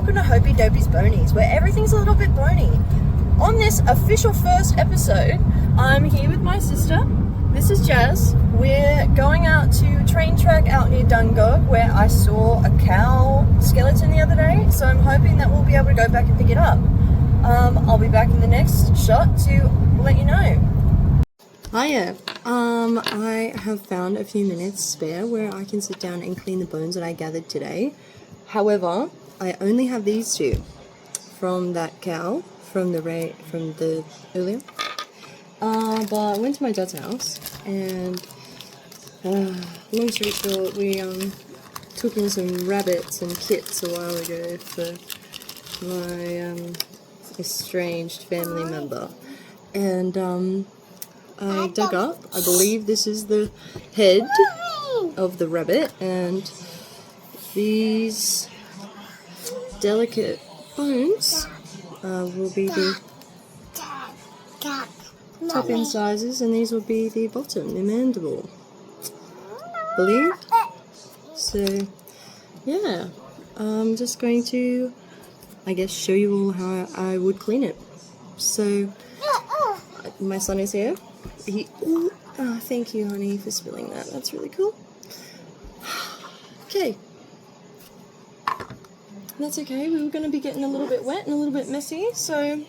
welcome to Hopey Dopey's Bonies, where everything's a little bit bony. On this official first episode, I'm here with my sister. This is Jazz. We're going out to train track out near Dungog, where I saw a cow skeleton the other day, so I'm hoping that we'll be able to go back and pick it up. I'll be back in the next shot to let you know. Hiya. I have found a few minutes spare where I can sit down and clean the bones that I gathered today. However, I only have these two from that cow from the earlier. But I went to my dad's house and long story short, we took in some rabbits and kits a while ago for my estranged family member, and I dug up, I believe this is the head of the rabbit, and these delicate bones will be the top incisors, and these will be the bottom, the mandible, believe. So yeah, I'm just going to, I guess, show you all how I would clean it. So my son is here. Thank you, honey, for spilling that. That's really cool. Okay. That's okay. We were going to be getting a little bit wet and a little bit messy, so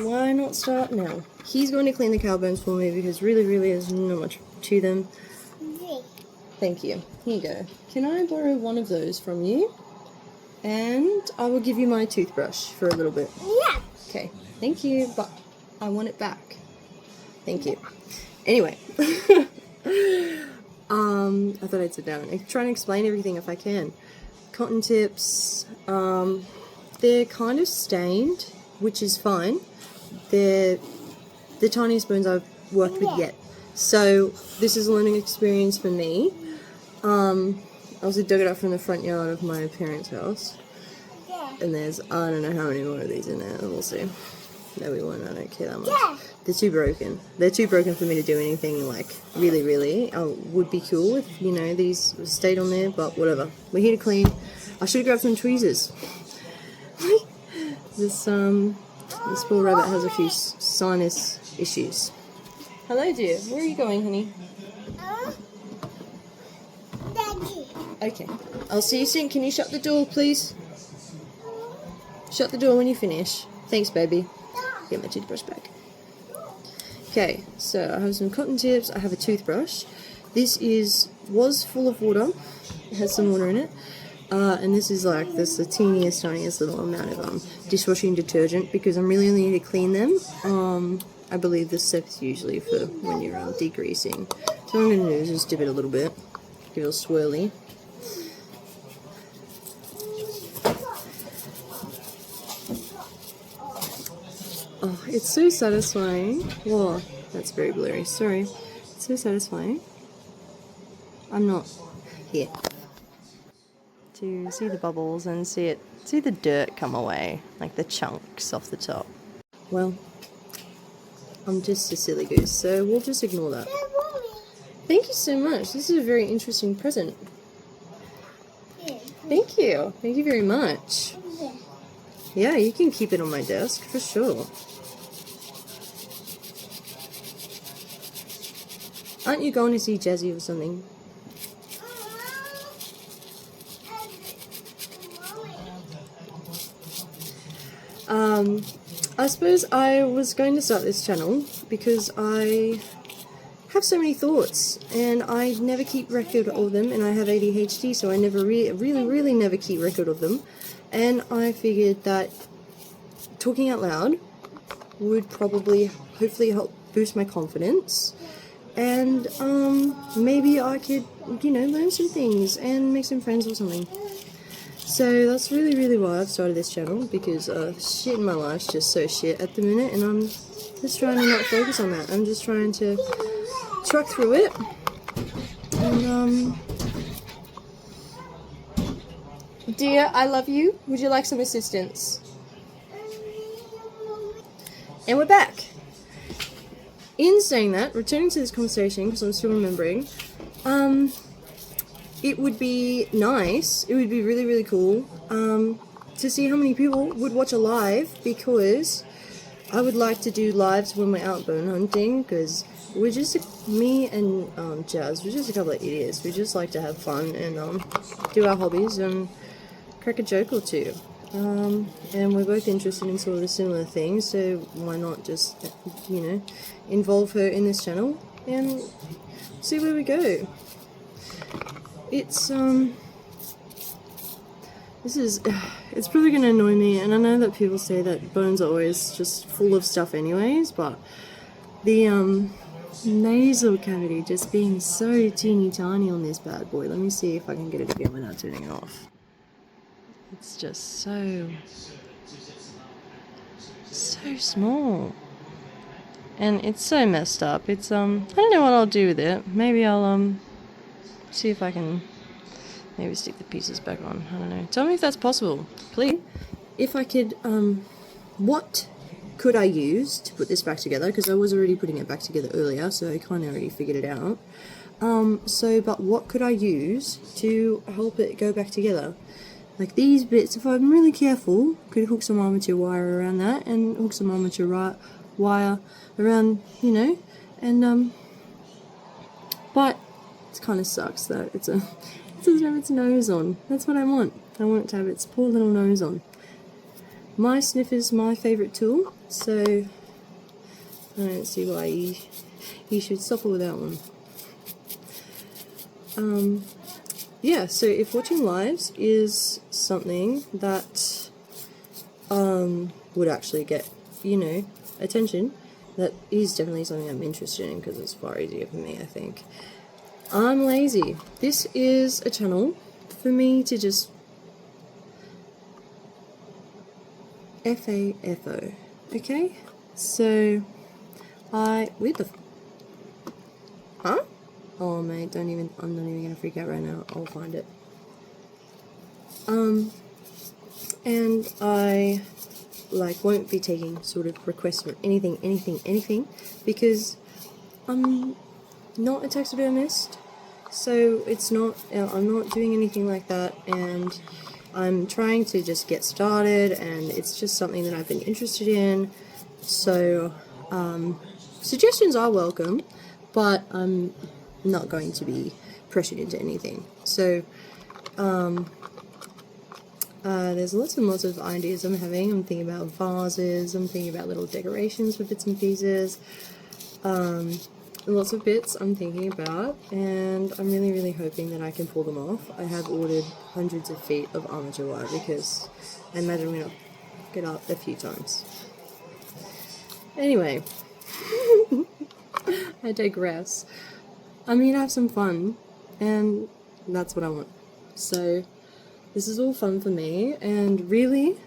why not start now? He's going to clean the cow bones for me because really there's not much to them. Thank you. Here you go. Can I borrow one of those from you? And I will give you my toothbrush for a little bit. Yeah. Okay. Thank you, but I want it back. Thank you. Anyway. I thought I'd sit down and try and explain everything if I can. Cotton tips, they're kind of stained, which is fine. They're the tiniest bones I've worked with yet. So this is a learning experience for me. I also dug it up from the front yard of my parents' house. And there's, I don't know how many more of these in there, we'll see. No, we won't, I don't care that much. They're too broken. They're too broken for me to do anything, like, really. I would be cool if, you know, these stayed on there, but whatever. We're here to clean. I should have grabbed some tweezers. This poor rabbit has a few sinus issues. Hello, dear. Where are you going, honey? Daddy. Okay. I'll see you soon. Can you shut the door, please? Shut the door when you finish. Thanks, baby. Get my toothbrush back. Okay, so I have some cotton tips. I have a toothbrush. This was full of water. It has some water in it. And this is like the teeniest, tiniest little amount of dishwashing detergent because I'm really only need to clean them. I believe this step's usually for when you're degreasing. So what I'm going to do is just dip it a little bit. Give it a swirly. Oh, it's so satisfying. Whoa, that's very blurry. Sorry. It's so satisfying. I'm not here. To see the bubbles and see the dirt come away, like the chunks off the top. Well, I'm just a silly goose, so we'll just ignore that. Thank you so much. This is a very interesting present. Thank you. Thank you very much. Yeah, you can keep it on my desk, for sure. Aren't you going to see Jazzy or something? I suppose I was going to start this channel because I have so many thoughts and I never keep record of them, and I have ADHD, so I never really never keep record of them. And I figured that talking out loud would probably, hopefully, help boost my confidence. And maybe I could, you know, learn some things and make some friends or something. So that's really why I've started this channel, because shit in my life's just so shit at the minute, and I'm just trying to not focus on that. I'm just trying to truck through it. And dear, I love you. Would you like some assistance? And we're back. In saying that, returning to this conversation, because I'm still remembering, it would be nice, it would be really, really cool to see how many people would watch a live, because I would like to do lives when we're out bone hunting, because we're just, me and Jazz, we're just a couple of idiots. We just like to have fun and do our hobbies and crack a joke or two. And we're both interested in sort of similar things, so why not just, you know, involve her in this channel and see where we go. It's it's probably gonna annoy me, and I know that people say that bones are always just full of stuff anyways, but the nasal cavity just being so teeny tiny on this bad boy. Let me see if I can get it again without turning it off. It's just so small, and it's so messed up. It's I don't know what I'll do with it. Maybe I'll see if I can maybe stick the pieces back on. I don't know. Tell me if that's possible, please. If I could, what could I use to put this back together? Because I was already putting it back together earlier, so I kind of already figured it out. But what could I use to help it go back together? Like these bits, if I'm really careful, could hook some armature wire around that, and hook some armature wire around, you know, and, but it kind of sucks that it doesn't have its nose on. That's what I want. I want it to have its poor little nose on. My sniffer's my favourite tool, so I don't see why you should suffer with that one. Yeah, so if watching lives is something that would actually get, you know, attention, that is definitely something I'm interested in, because it's far easier for me, I think. I'm lazy. This is a channel for me to just FAFO, okay? So, huh? Oh mate, I'm not even gonna freak out right now, I'll find it. And I, like, won't be taking sort of requests for anything, because I'm not a taxidermist, so it's not, I'm not doing anything like that, and I'm trying to just get started, and it's just something that I've been interested in, so suggestions are welcome, but I'm not going to be pressured into anything. So there's lots and lots of ideas I'm having. I'm thinking about vases, I'm thinking about little decorations for bits and pieces, lots of bits I'm thinking about, and I'm really, really hoping that I can pull them off. I have ordered hundreds of feet of armature wire, because I imagine I'm going to get up a few times. Anyway, I digress. I'm here to have some fun, and that's what I want. So this is all fun for me, and really,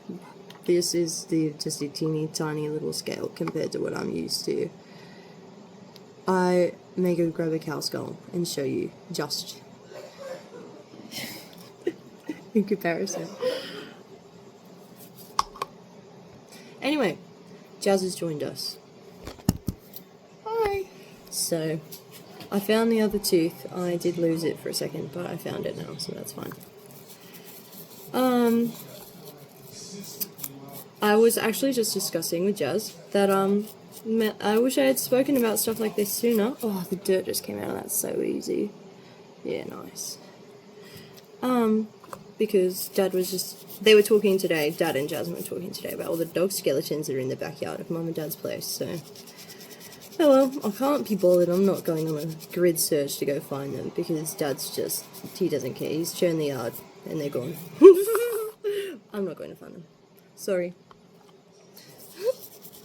this is just a teeny tiny little scale compared to what I'm used to. I may go grab a cow skull and show you just in comparison. Anyway, Jazz has joined us. Hi! So, I found the other tooth. I did lose it for a second, but I found it now, so that's fine. I was actually just discussing with Jazz that, I wish I had spoken about stuff like this sooner. Oh, the dirt just came out, that's so easy. Yeah, nice. Because Dad was just, they were talking today, Dad and Jasmine were talking today about all the dog skeletons that are in the backyard of Mum and Dad's place, so. Oh well, I can't be bothered. I'm not going on a grid search to go find them, because Dad's just, he doesn't care. He's churned the yard, and they're gone. I'm not going to find them. Sorry.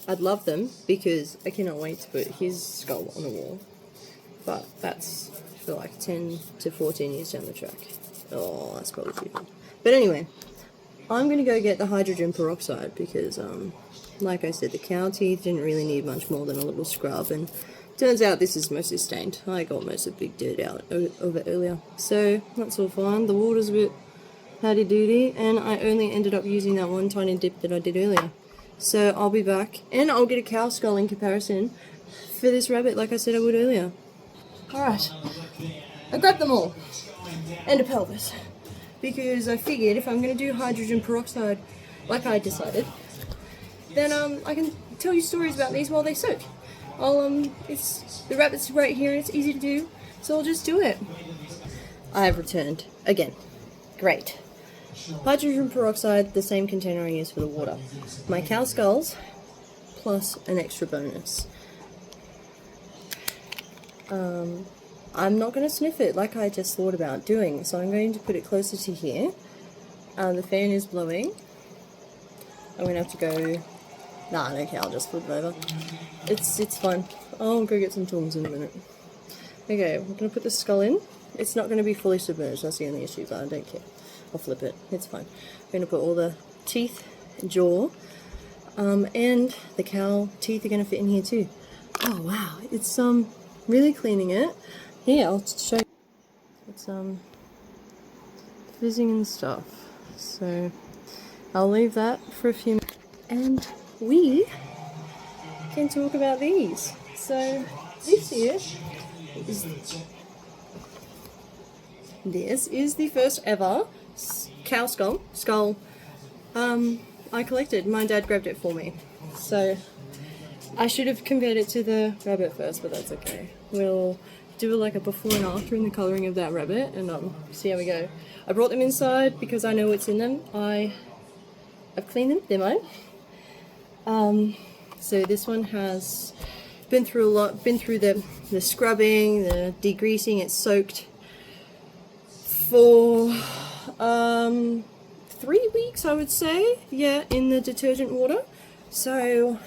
I'd love them, because I cannot wait to put his skull on a wall. But that's for like 10 to 14 years down the track. Oh, that's probably too good. But anyway, I'm going to go get the hydrogen peroxide, because, like I said, the cow teeth didn't really need much more than a little scrub, and turns out this is mostly stained. I got most of the big dirt out of it earlier. So, that's all fine. The water's a bit howdy-doody, and I only ended up using that one tiny dip that I did earlier. So, I'll be back, and I'll get a cow skull in comparison for this rabbit, like I said I would earlier. Alright. I grabbed them all. and a pelvis. Because I figured if I'm going to do hydrogen peroxide, like I decided, then I can tell you stories about these while they soak. It's the rabbit's right here, it's easy to do, so I'll just do it. I have returned again. Great. Hydrogen peroxide, the same container I use for the water. My cow skulls, plus an extra bonus. I'm not going to sniff it like I just thought about doing, so I'm going to put it closer to here. The fan is blowing. I'm going to have to go... Nah, I don't care, I'll just flip it over. It's fine. I'll go get some tongs in a minute. Okay, we're going to put the skull in. It's not going to be fully submerged, that's the only issue, but I don't care. I'll flip it, it's fine. I'm going to put all the teeth, jaw, and the cow teeth are going to fit in here too. Oh wow, it's really cleaning it. Here, I'll show you. It's fizzing and stuff. So I'll leave that for a few minutes. And we can talk about these. So this is the first ever cow skull I collected. My dad grabbed it for me. So I should have compared it to the rabbit first, but that's okay. We'll do like a before and after in the colouring of that rabbit and see how we go. I brought them inside because I know what's in them. I've cleaned them, they're mine. So this one has been through a lot, been through the scrubbing, the degreasing. It's soaked for 3 weeks, I would say, yeah, in the detergent water. So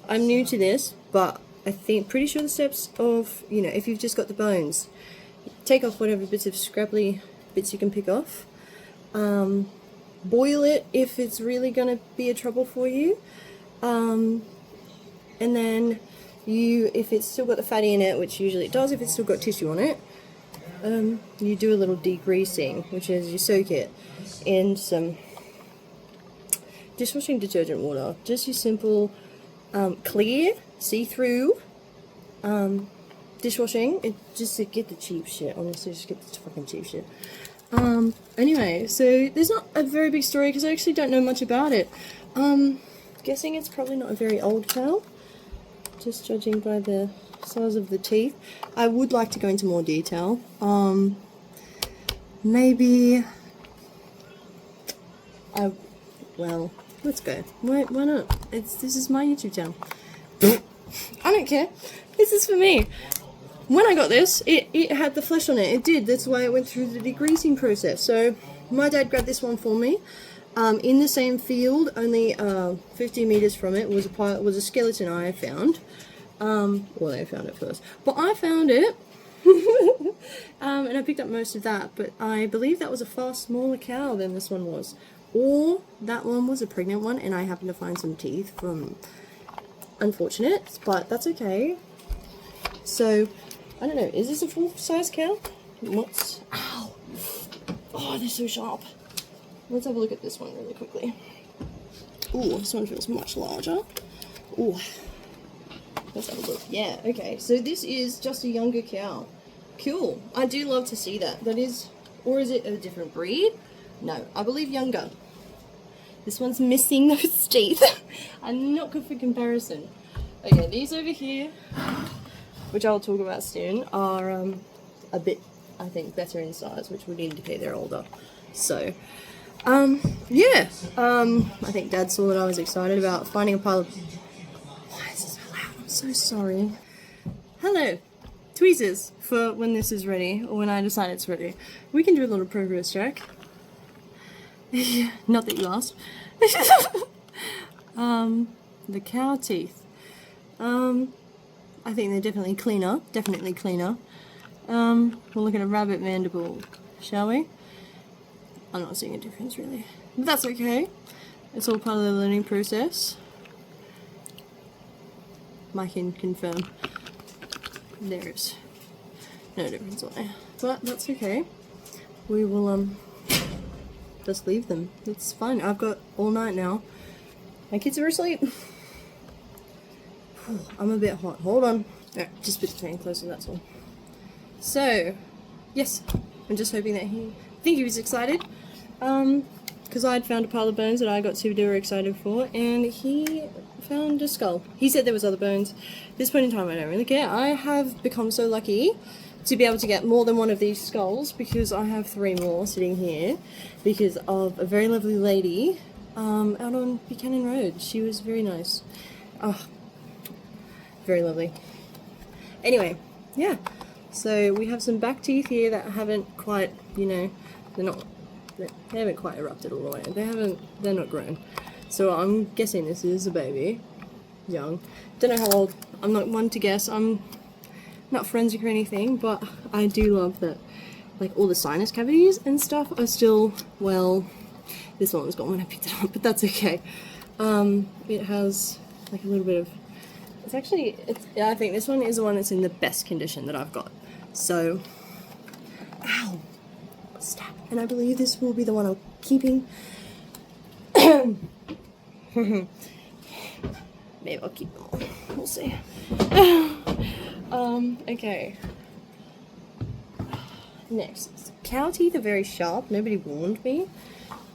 I'm new to this, but I think pretty sure the steps of, you know, if you've just got the bones, take off whatever bits of scrabbly bits you can pick off. Boil it if it's really going to be a trouble for you. And then if it's still got the fatty in it, which usually it does if it's still got tissue on it, you do a little degreasing, which is you soak it in some dishwashing detergent water. Just your simple clear, see-through dishwashing. Just to get the cheap shit, honestly, just get the fucking cheap shit. Anyway, so there's not a very big story because I actually don't know much about it. Guessing it's probably not a very old cow, just judging by the size of the teeth. I would like to go into more detail. Maybe well, let's go. Why not? This is my YouTube channel. I don't care. This is for me. When I got this, it had the flesh on it. It did. That's why it went through the degreasing process. So my dad grabbed this one for me. In the same field, only 50 meters from it, was a skeleton I found. Well, they found it first, but I found it. And I picked up most of that, but I believe that was a far smaller cow than this one was. Or that one was a pregnant one, and I happened to find some teeth from... Unfortunate, but that's okay. So, I don't know, is this a full-size cow? What's... Ow! Oh, they're so sharp. Let's have a look at this one really quickly. Ooh, this one feels much larger. Ooh. Let's have a look. Yeah, okay, so this is just a younger cow. Cool. I do love to see that. That is... Or is it a different breed? No, I believe younger. This one's missing those teeth. I'm not good for comparison. Okay, these over here, which I'll talk about soon, are a bit, I think, better in size, which would indicate they're older. So, yeah. I think Dad saw that I was excited about finding a pile of... Why is this so loud? I'm so sorry. Hello. Tweezers for when this is ready, or when I decide it's ready. We can do a little progress check. Not that you asked. The cow teeth. I think they're definitely cleaner. Definitely cleaner. We'll look at a rabbit mandible, shall we? I'm not seeing a difference really. But that's okay. It's all part of the learning process. I can confirm there's no difference on there. But that's okay. We will just leave them. It's fine. I've got all night now. My kids are asleep. I'm a bit hot. Hold on. Alright, just put the fan closer, that's all. So, yes. I'm just hoping that I think he was excited. Because I'd found a pile of bones that I got super excited for, and he found a skull. He said there was other bones. At this point in time, I don't really care. I have become so lucky to be able to get more than one of these skulls, because I have 3 more sitting here because of a very lovely lady out on Buchanan Road. She was very nice. Oh, very lovely. Anyway, yeah. So we have some back teeth here that haven't quite, you know, they haven't quite erupted all the way. They're not grown. So I'm guessing this is a baby. Young. Don't know how old. I'm not one to guess. I'm not forensic or anything, but I do love that, like, all the sinus cavities and stuff are still, well, this one was gone when I picked it up, but that's okay. It has, like, a little bit of, I think this one is the one that's in the best condition that I've got. So, ow, stab. And I believe this will be the one I'm keeping. Maybe I'll keep them all. We'll see. Okay. Next. Cow teeth are very sharp. Nobody warned me.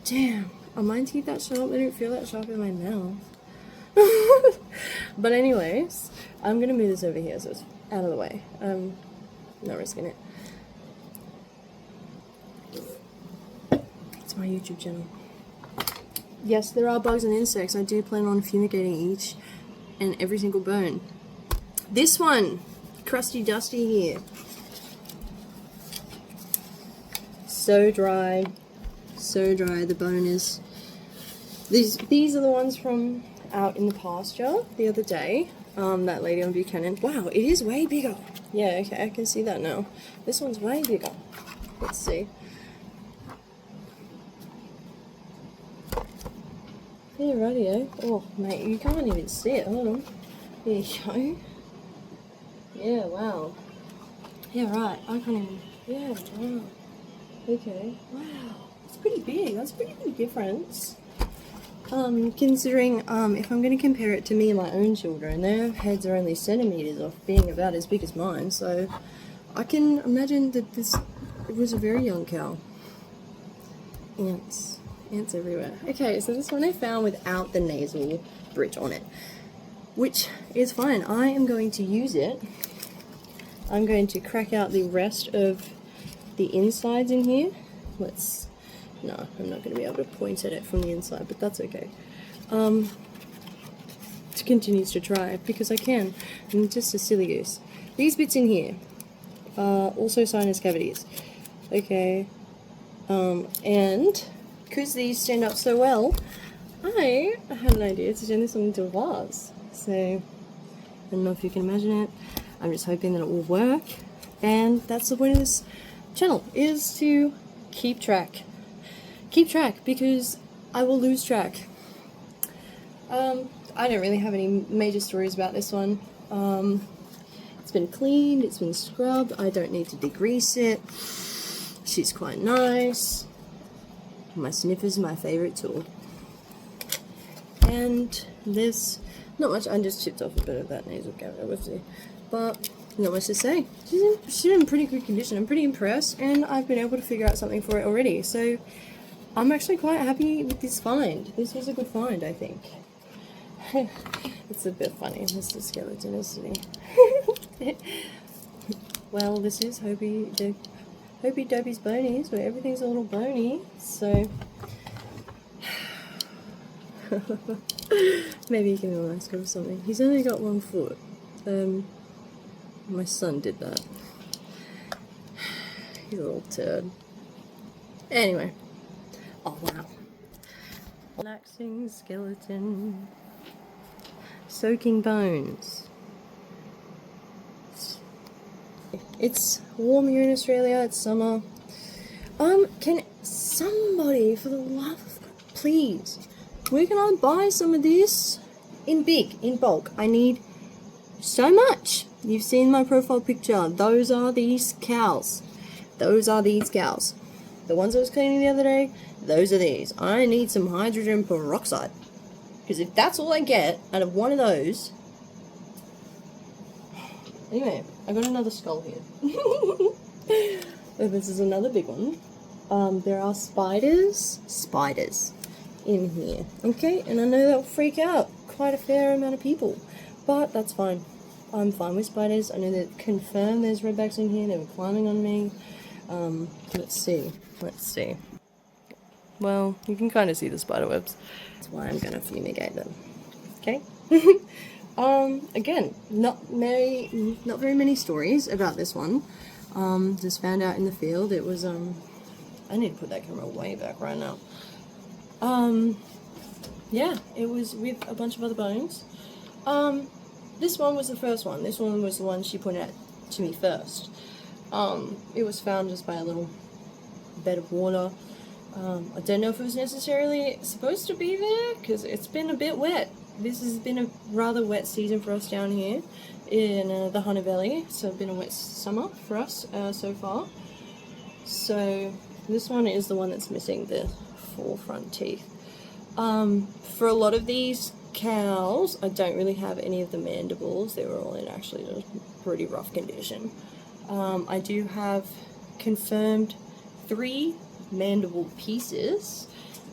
Damn. Are my teeth that sharp? They don't feel that sharp in my mouth. But anyways, I'm gonna move this over here so it's out of the way. Not risking it. It's my YouTube channel. Yes, there are bugs and insects. I do plan on fumigating each and every single bone. This one, crusty dusty here. So dry, so dry. The bone is. These are the ones from out in the pasture the other day. That lady on Buchanan. Wow, it is way bigger. Yeah, okay, I can see that now. This one's way bigger. Let's see. Yeah, radio. Oh, mate, you can't even see it. Hold on. There you go. Yeah, wow. Yeah, right. I can't even. Yeah, wow. Okay. Wow. It's pretty big. That's a pretty big difference. Considering, if I'm going to compare it to me and my own children, their heads are only centimeters off being about as big as mine, so I can imagine that it was a very young cow. Ants everywhere. Okay, so this one I found without the nasal bridge on it, which is fine. I am going to use it. I'm going to crack out the rest of the insides in here. No, I'm not going to be able to point at it from the inside, but that's okay. It continues to try, because I can. I'm just a silly goose. These bits in here are also sinus cavities. Okay. And because these stand up so well, I had an idea to turn this one into a vase. So, I don't know if you can imagine it. I'm just hoping that it will work. And that's the point of this channel, is to keep track. Keep track, because I will lose track. I don't really have any major stories about this one. It's been cleaned, it's been scrubbed, I don't need to degrease it. She's quite nice. My sniffer's my favourite tool. And there's not much, I just chipped off a bit of that nasal cavity, with it, but not much to say. She's in pretty good condition. I'm pretty impressed, and I've been able to figure out something for it already, so I'm actually quite happy with this find. This was a good find, I think. It's a bit funny, Mr. Skeleton is sitting. Well, this is Hopey Dopey's Bonies, where everything's a little bony, so maybe you can ask him something. He's only got 1 foot. My son did that. He's a little turd. Anyway. Oh, wow. Relaxing skeleton. Soaking bones. It's warm here in Australia, it's summer. Can somebody, for the love of God, please, where can I buy some of this? In bulk. I need so much. You've seen my profile picture. Those are these cows. Those are these cows. The ones I was cleaning the other day, those are these. I need some hydrogen peroxide. Because if that's all I get out of one of those... Anyway, I got another skull here. Oh, this is another big one. There are spiders in here. Okay, and I know that'll freak out quite a fair amount of people, but that's fine. I'm fine with spiders. I know that confirmed there's redbacks in here. They were climbing on me. Let's see. Well, you can kind of see the spider webs. That's why I'm gonna fumigate them. Okay. Again, not very many stories about this one. Just found out in the field. It was I need to put that camera way back right now. Yeah, it was with a bunch of other bones. This one was the first one. This one was the one she pointed out to me first. It was found just by a little bed of water. I don't know if it was necessarily supposed to be there, because it's been a bit wet. This has been a rather wet season for us down here in the Hunter Valley, so it's been a wet summer for us so far. So this one is the one that's missing the 4 front teeth. For a lot of these cows, I don't really have any of the mandibles. They were all in actually a pretty rough condition. I do have confirmed 3 mandible pieces,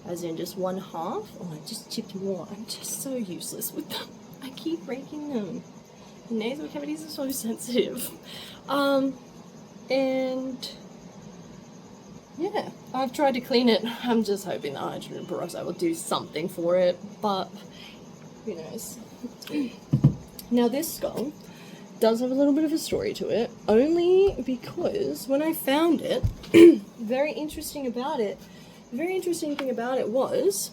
as in just 1/2. Oh, I just chipped more. I'm just so useless with them. I keep breaking them. The nasal cavities are so sensitive. And yeah, I've tried to clean it. I'm just hoping the hydrogen peroxide will do something for it, but who knows. Now this skull does have a little bit of a story to it, only because when I found it, the very interesting thing about it was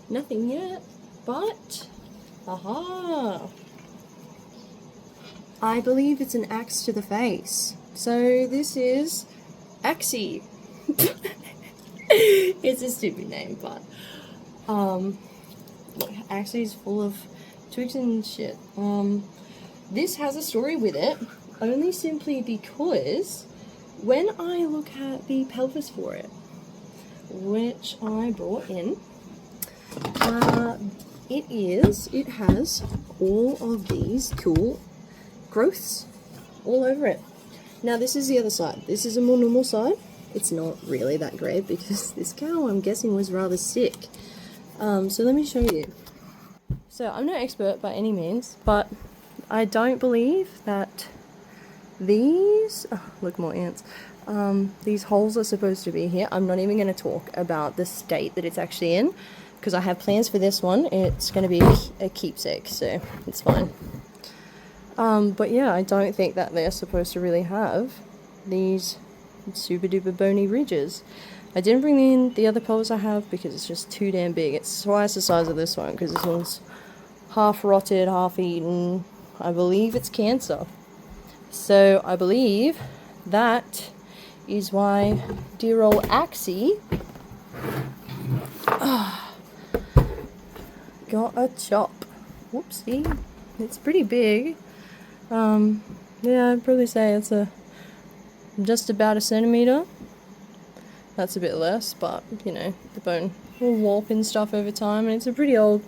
nothing yet, but aha! I believe it's an axe to the face. So this is Axie. It's a stupid name, but look, Axie's full of twigs and shit. This has a story with it, only simply because when I look at the pelvis for it, which I brought in, it has all of these cool growths all over it. Now this is the other side. This is a more normal side. It's not really that great because this cow, I'm guessing, was rather sick. So let me show you. So I'm no expert by any means, but I don't believe that these, oh, look, more ants. These holes are supposed to be here. I'm not even going to talk about the state that it's actually in, because I have plans for this one. It's going to be a keepsake, so it's fine. But yeah, I don't think that they're supposed to really have these super duper bony ridges. I didn't bring in the other pelvis I have because it's just too damn big. It's twice the size of this one, because this one's half rotted, half eaten. I believe it's cancer. So I believe that is why dear old Axie got a chop. Whoopsie. It's pretty big. Yeah, I'd probably say it's just about 1 centimeter. That's a bit less, but you know, the bone will warp and stuff over time, and it's a pretty old.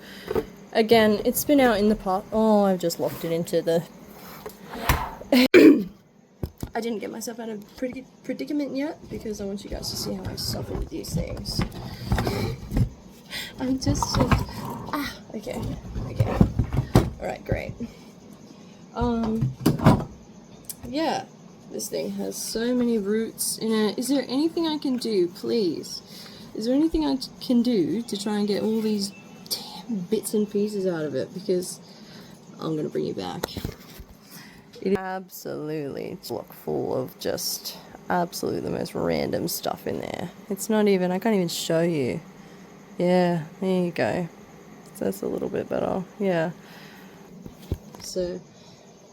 Again, it's been out in the past. Oh, I've just locked it into the. I didn't get myself out of predicament yet because I want you guys to see how I suffer with these things. I'm just okay. Alright, great. Yeah, this thing has so many roots in it. Is there anything I can do, please? Is there anything I can do to try and get all these damn bits and pieces out of it? Because I'm gonna bring you back. It is absolutely chock full of just absolutely the most random stuff in there. It's not even, I can't even show you. Yeah, there you go. So that's a little bit better. Yeah. So,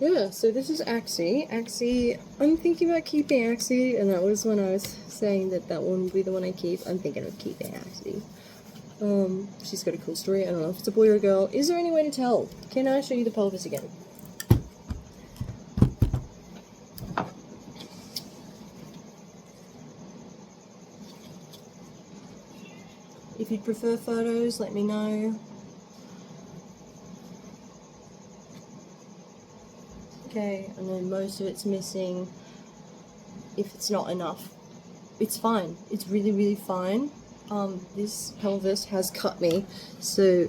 yeah, so this is Axie. Axie, I'm thinking about keeping Axie, and that was when I was saying that one would be the one I keep. I'm thinking of keeping Axie. She's got a cool story. I don't know if it's a boy or a girl. Is there any way to tell? Can I show you the pelvis again? If you'd prefer photos, let me know. Okay, I know most of it's missing. if it's not enough. It's fine. It's really, really fine. This pelvis has cut me, so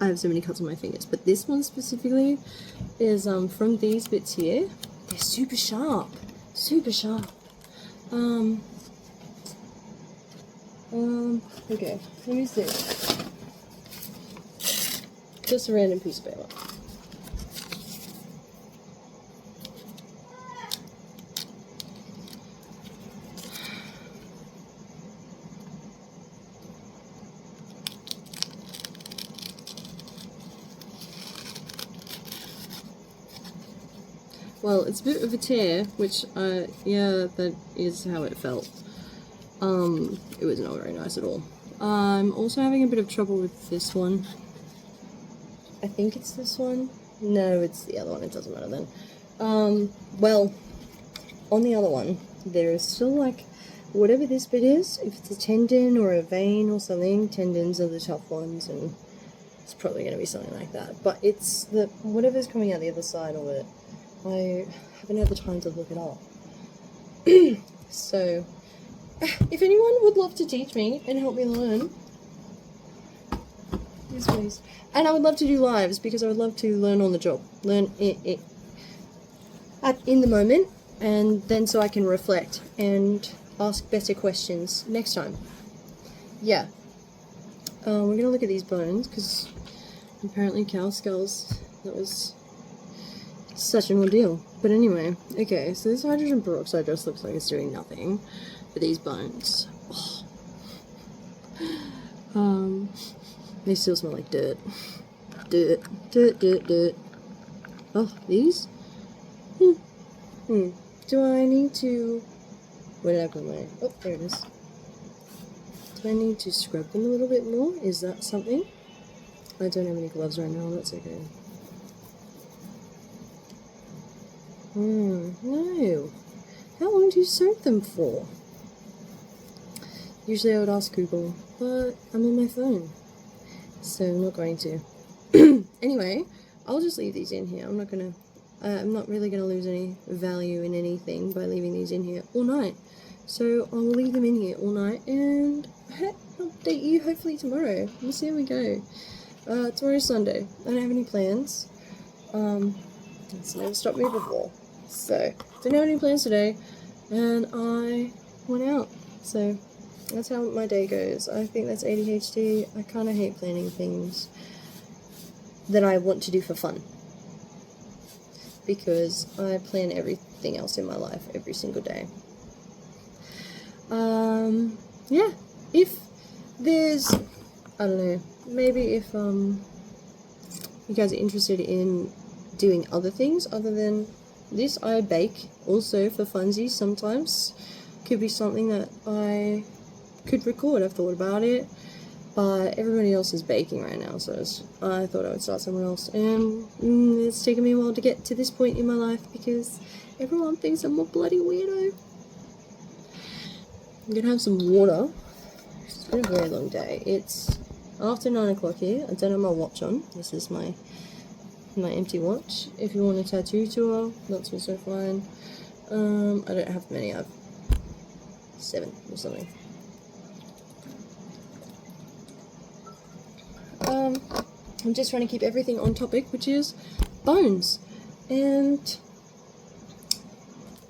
I have so many cuts on my fingers. But this one specifically is from these bits here. They're super sharp. Super sharp. Okay, let me see. Just a random piece of paper. Well, it's a bit of a tear, which, yeah, that is how it felt. It was not very nice at all. I'm also having a bit of trouble with this one. I think it's this one. No, it's the other one. It doesn't matter then. Well, on the other one, there is still, like, whatever this bit is, if it's a tendon or a vein or something, tendons are the tough ones, and it's probably going to be something like that. But it's the, whatever's coming out the other side of it, I haven't had the time to look it up. So, if anyone would love to teach me and help me learn, yes please. And I would love to do lives, because I would love to learn on the job. Learn it in the moment, and then so I can reflect and ask better questions next time. Yeah. We're going to look at these bones, because apparently cow skulls, that was such an ordeal. But anyway, okay, so this hydrogen peroxide just looks like it's doing nothing for these bones. Oh. They still smell like dirt. Dirt, dirt, dirt, dirt. Oh, these? Do I need to... Where did I put my... Oh, there it is. Do I need to scrub them a little bit more? Is that something? I don't have any gloves right now, that's okay. No. How long do you soak them for? Usually I would ask Google, but I'm on my phone, so I'm not going to. Anyway, I'll just leave these in here. I'm not really gonna lose any value in anything by leaving these in here all night. So I'll leave them in here all night and update you hopefully tomorrow. We'll see how we go. Tomorrow's Sunday. I don't have any plans. It's never stopped me before. So, didn't have any plans today, and I went out. So, that's how my day goes. I think that's ADHD. I kind of hate planning things that I want to do for fun, because I plan everything else in my life every single day. Yeah, if there's, I don't know, maybe if, you guys are interested in doing other things other than this, I bake also for funsies sometimes. Could be something that I could record. I've thought about it, but everybody else is baking right now, so I thought I would start somewhere else. And it's taken me a while to get to this point in my life, because everyone thinks I'm a bloody weirdo. I'm gonna have some water. It's been a very long day. It's after 9 o'clock here. I don't have my watch on. This is my empty watch. If you want a tattoo tour, that's also fine. I don't have many. I have 7 or something. I'm just trying to keep everything on topic, which is bones. And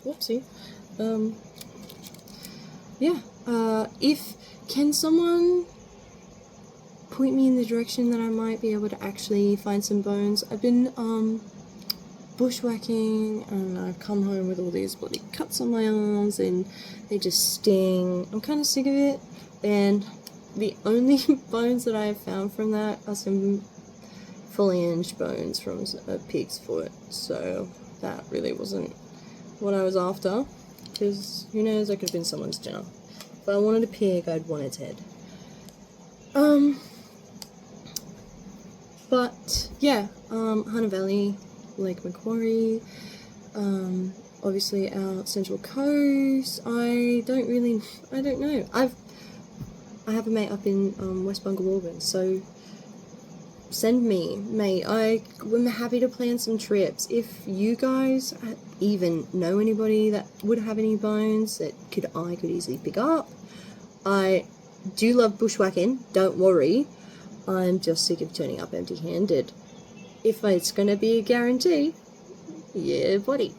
whoopsie. Yeah. Can someone point me in the direction that I might be able to actually find some bones? I've been bushwhacking, and I've come home with all these bloody cuts on my arms, and they just sting. I'm kind of sick of it, and the only bones that I have found from that are some fully hinged bones from a pig's foot, so that really wasn't what I was after, because who knows, that could have been someone's dinner. If I wanted a pig, I'd want its head. But yeah, Hunter Valley, Lake Macquarie, obviously our Central Coast. I don't know. I have a mate up in West Bungalorgan, so send me, mate. I'm happy to plan some trips. If you guys even know anybody that would have any bones that I could easily pick up. I do love bushwhacking, don't worry. I'm just sick of turning up empty-handed. If it's gonna be a guarantee, yeah, buddy.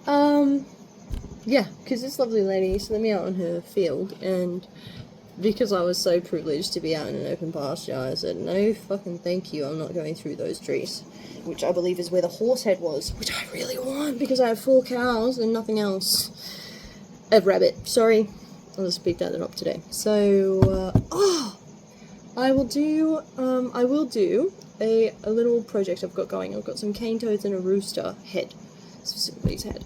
Yeah, because this lovely lady sent me out on her field, and because I was so privileged to be out in an open pasture, I said, no fucking thank you, I'm not going through those trees. Which I believe is where the horse head was, which I really want, because I have 4 cows and nothing else. A rabbit, sorry. I'll just pick that up today. So, I will do a little project I've got going. I've got some cane toads and a rooster head, specifically his head,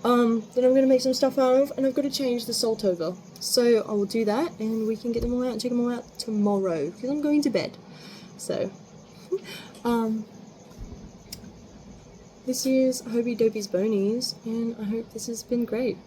that I'm going to make some stuff out of, and I've got to change the salt over. So I will do that, and we can get them all out and check them all out tomorrow, because I'm going to bed. So, this is Hobie Dopey's Bonies, and I hope this has been great.